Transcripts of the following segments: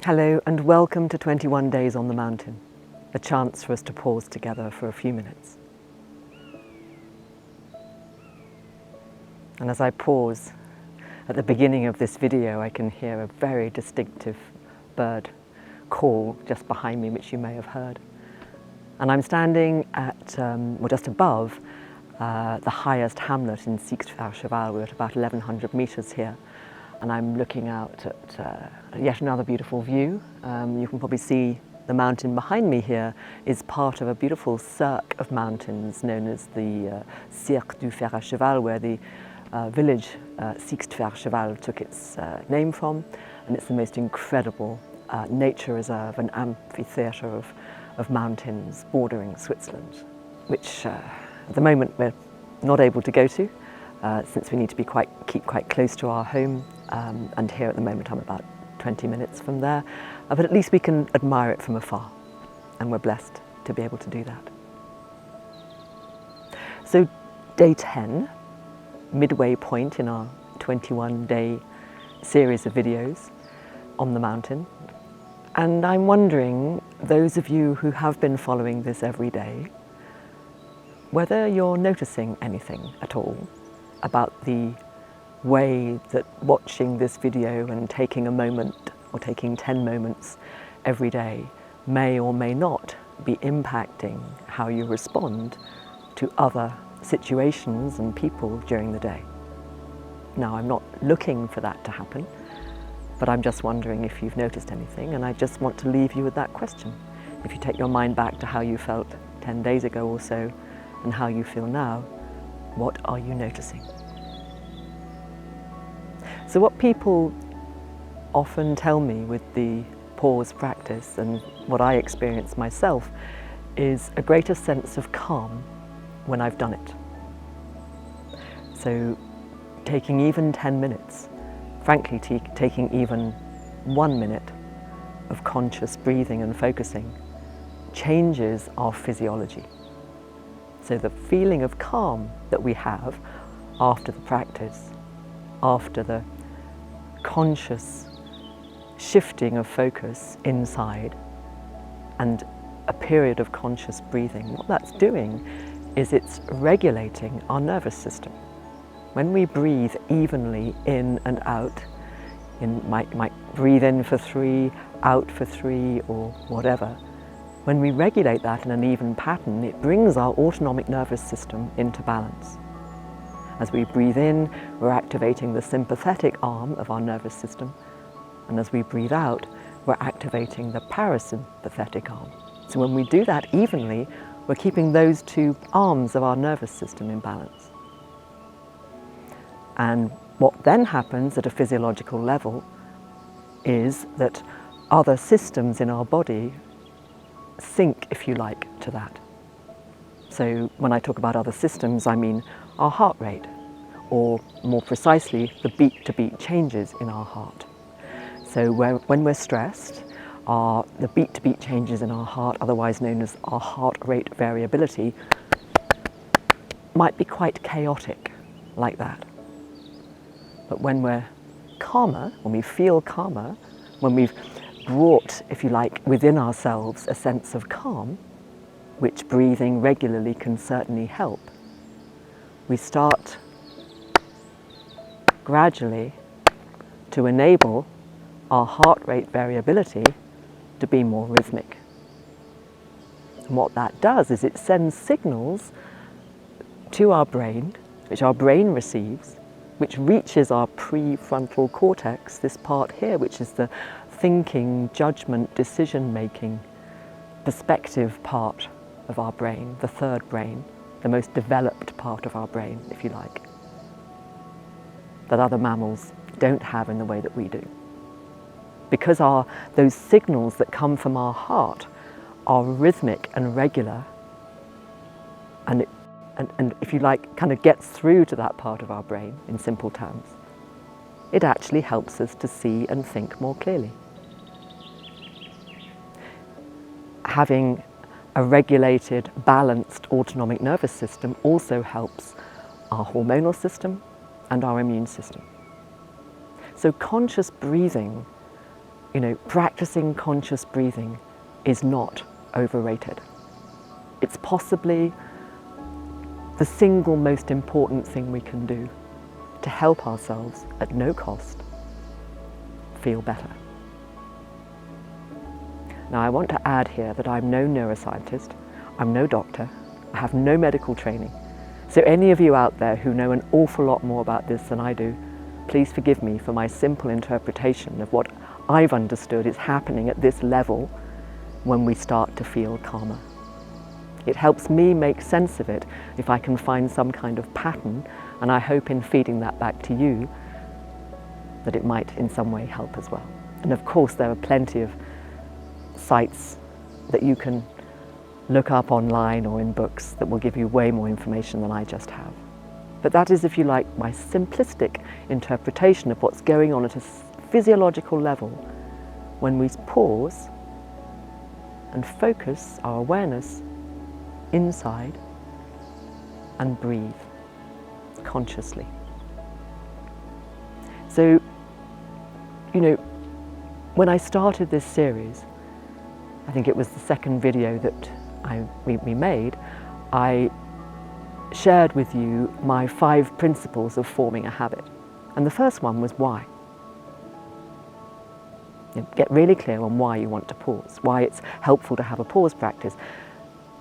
Hello and welcome to 21 Days on the Mountain, a chance for us to pause together for a few minutes. And as I pause, at the beginning of this video I can hear a very distinctive bird call just behind me, which you may have heard. And I'm standing at, just above the highest hamlet in Sixte-Cheval. We're at about 1100 meters here. And I'm looking out at yet another beautiful view. You can probably see the mountain behind me here is part of a beautiful cirque of mountains known as the Cirque du Fer à Cheval, where the village Sixte-Cheval took its name from. And it's the most incredible nature reserve, an amphitheatre of mountains bordering Switzerland, which at the moment we're not able to go to. Since we need to keep quite close to our home, and here at the moment I'm about 20 minutes from there, but at least we can admire it from afar, and we're blessed to be able to do that. So day 10, midway point in our 21-day series of videos on the mountain, and I'm wondering, those of you who have been following this every day, whether you're noticing anything at all about the way that watching this video and taking a moment or taking 10 moments every day may or may not be impacting how you respond to other situations and people during the day. Now, I'm not looking for that to happen, but I'm just wondering if you've noticed anything, and I just want to leave you with that question. If you take your mind back to how you felt 10 days ago or so and how you feel now, what are you noticing? So what people often tell me with the pause practice, and what I experience myself, is a greater sense of calm when I've done it. So taking even 10 minutes, frankly taking even 1 minute of conscious breathing and focusing changes our physiology. So the feeling of calm that we have after the practice, after the conscious shifting of focus inside and a period of conscious breathing, what that's doing is it's regulating our nervous system. When we breathe evenly in and out, might breathe in for 3, out for 3 or whatever, when we regulate that in an even pattern, it brings our autonomic nervous system into balance. As we breathe in, we're activating the sympathetic arm of our nervous system, and as we breathe out, we're activating the parasympathetic arm. So when we do that evenly, we're keeping those two arms of our nervous system in balance. And what then happens at a physiological level is that other systems in our body sync, if you like, to that. So when I talk about other systems, I mean our heart rate, or more precisely, the beat-to-beat changes in our heart. So when we're stressed, the beat-to-beat changes in our heart, otherwise known as our heart rate variability, might be quite chaotic, like that. But when we're calmer, when we feel calmer, when we've brought, if you like, within ourselves a sense of calm, which breathing regularly can certainly help, we start gradually to enable our heart rate variability to be more rhythmic. And what that does is it sends signals to our brain, which our brain receives, which reaches our prefrontal cortex, this part here, which is the thinking, judgment, decision-making, perspective part of our brain, the third brain, the most developed part of our brain, if you like, that other mammals don't have in the way that we do. Because those signals that come from our heart are rhythmic and regular, and if you like, kind of gets through to that part of our brain in simple terms, it actually helps us to see and think more clearly. Having a regulated, balanced autonomic nervous system also helps our hormonal system and our immune system. So conscious breathing practicing conscious breathing is not overrated. It's possibly the single most important thing we can do to help ourselves at no cost feel better. Now, I want to add here that I'm no neuroscientist, I'm no doctor, I have no medical training. So any of you out there who know an awful lot more about this than I do, please forgive me for my simple interpretation of what I've understood is happening at this level when we start to feel calmer. It helps me make sense of it if I can find some kind of pattern, and I hope in feeding that back to you that it might in some way help as well. And of course there are plenty of sites that you can look up online or in books that will give you way more information than I just have. But that is, if you like, my simplistic interpretation of what's going on at a physiological level when we pause and focus our awareness inside and breathe consciously. So, when I started this series, I think it was the second video that we made, I shared with you my 5 principles of forming a habit. And the first one was why. Get really clear on why you want to pause, why it's helpful to have a pause practice.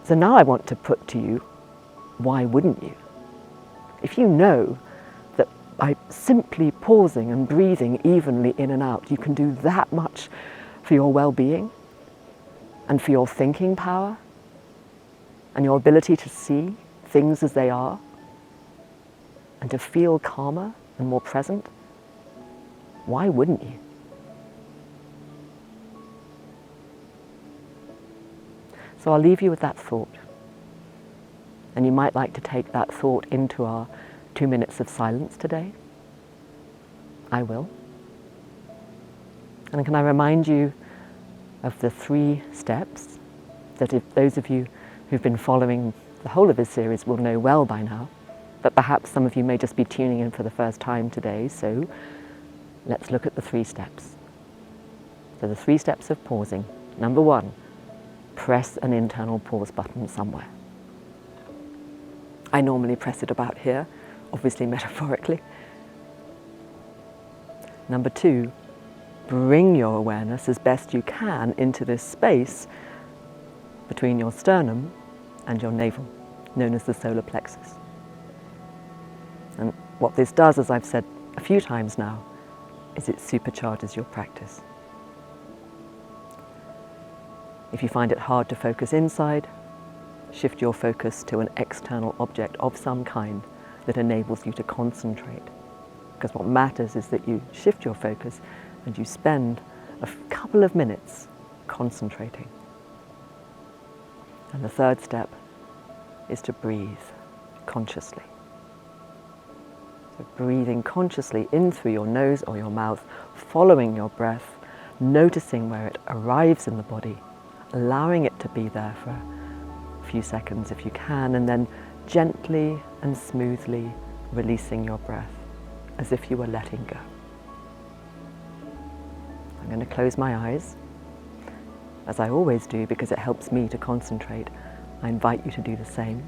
So now I want to put to you, why wouldn't you? If you know that by simply pausing and breathing evenly in and out, you can do that much for your well-being and for your thinking power and your ability to see things as they are and to feel calmer and more present, why wouldn't you? So I'll leave you with that thought. And you might like to take that thought into our 2 minutes of silence today. I will. And can I remind you of the 3 steps that if those of you who've been following the whole of this series will know well by now, but perhaps some of you may just be tuning in for the first time today, so let's look at the 3 steps. So the 3 steps of pausing. Number 1, press an internal pause button somewhere. I normally press it about here, obviously metaphorically. Number 2, bring your awareness as best you can into this space between your sternum and your navel, known as the solar plexus. And what this does, as I've said a few times now, is it supercharges your practice. If you find it hard to focus inside, shift your focus to an external object of some kind that enables you to concentrate. Because what matters is that you shift your focus and you spend a couple of minutes concentrating. And the 3rd step is to breathe consciously. So breathing consciously in through your nose or your mouth, following your breath, noticing where it arrives in the body, allowing it to be there for a few seconds if you can, and then gently and smoothly releasing your breath as if you were letting go. I'm going to close my eyes, as I always do because it helps me to concentrate. I invite you to do the same.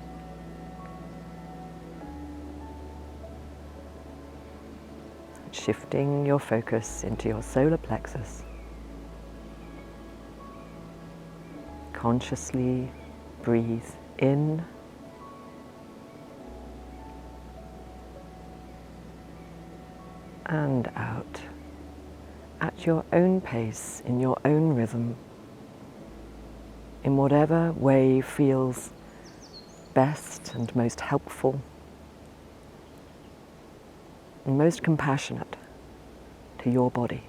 Shifting your focus into your solar plexus. Consciously breathe in and out at your own pace, in your own rhythm, in whatever way feels best and most helpful and most compassionate to your body.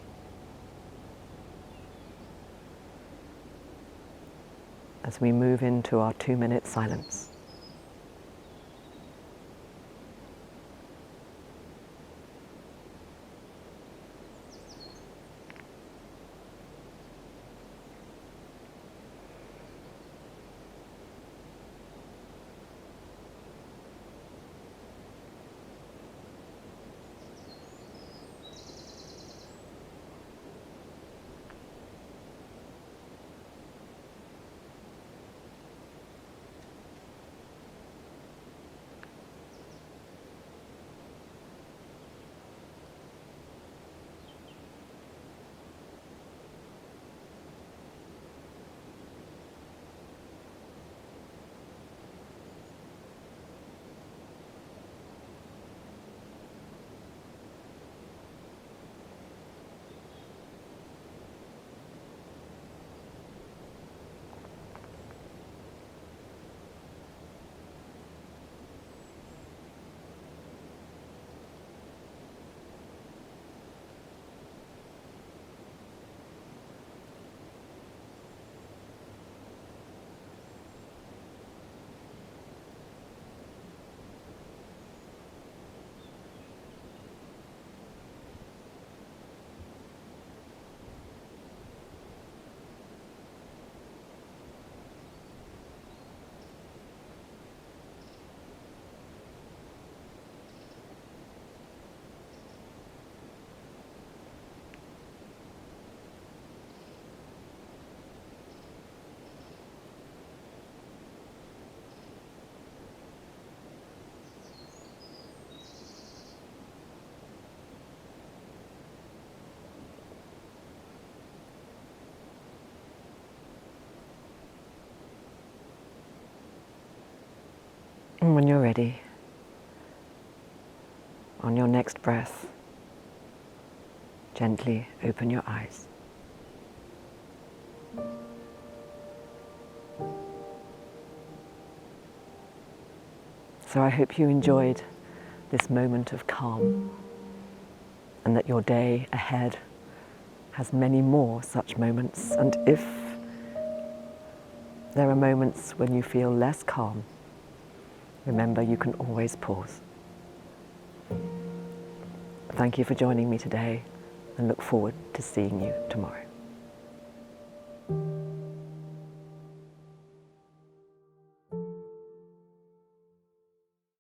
As we move into our 2-minute silence. And when you're ready, on your next breath, gently open your eyes. So I hope you enjoyed this moment of calm, and that your day ahead has many more such moments. And if there are moments when you feel less calm, remember you can always pause. Thank you for joining me today, and look forward to seeing you tomorrow.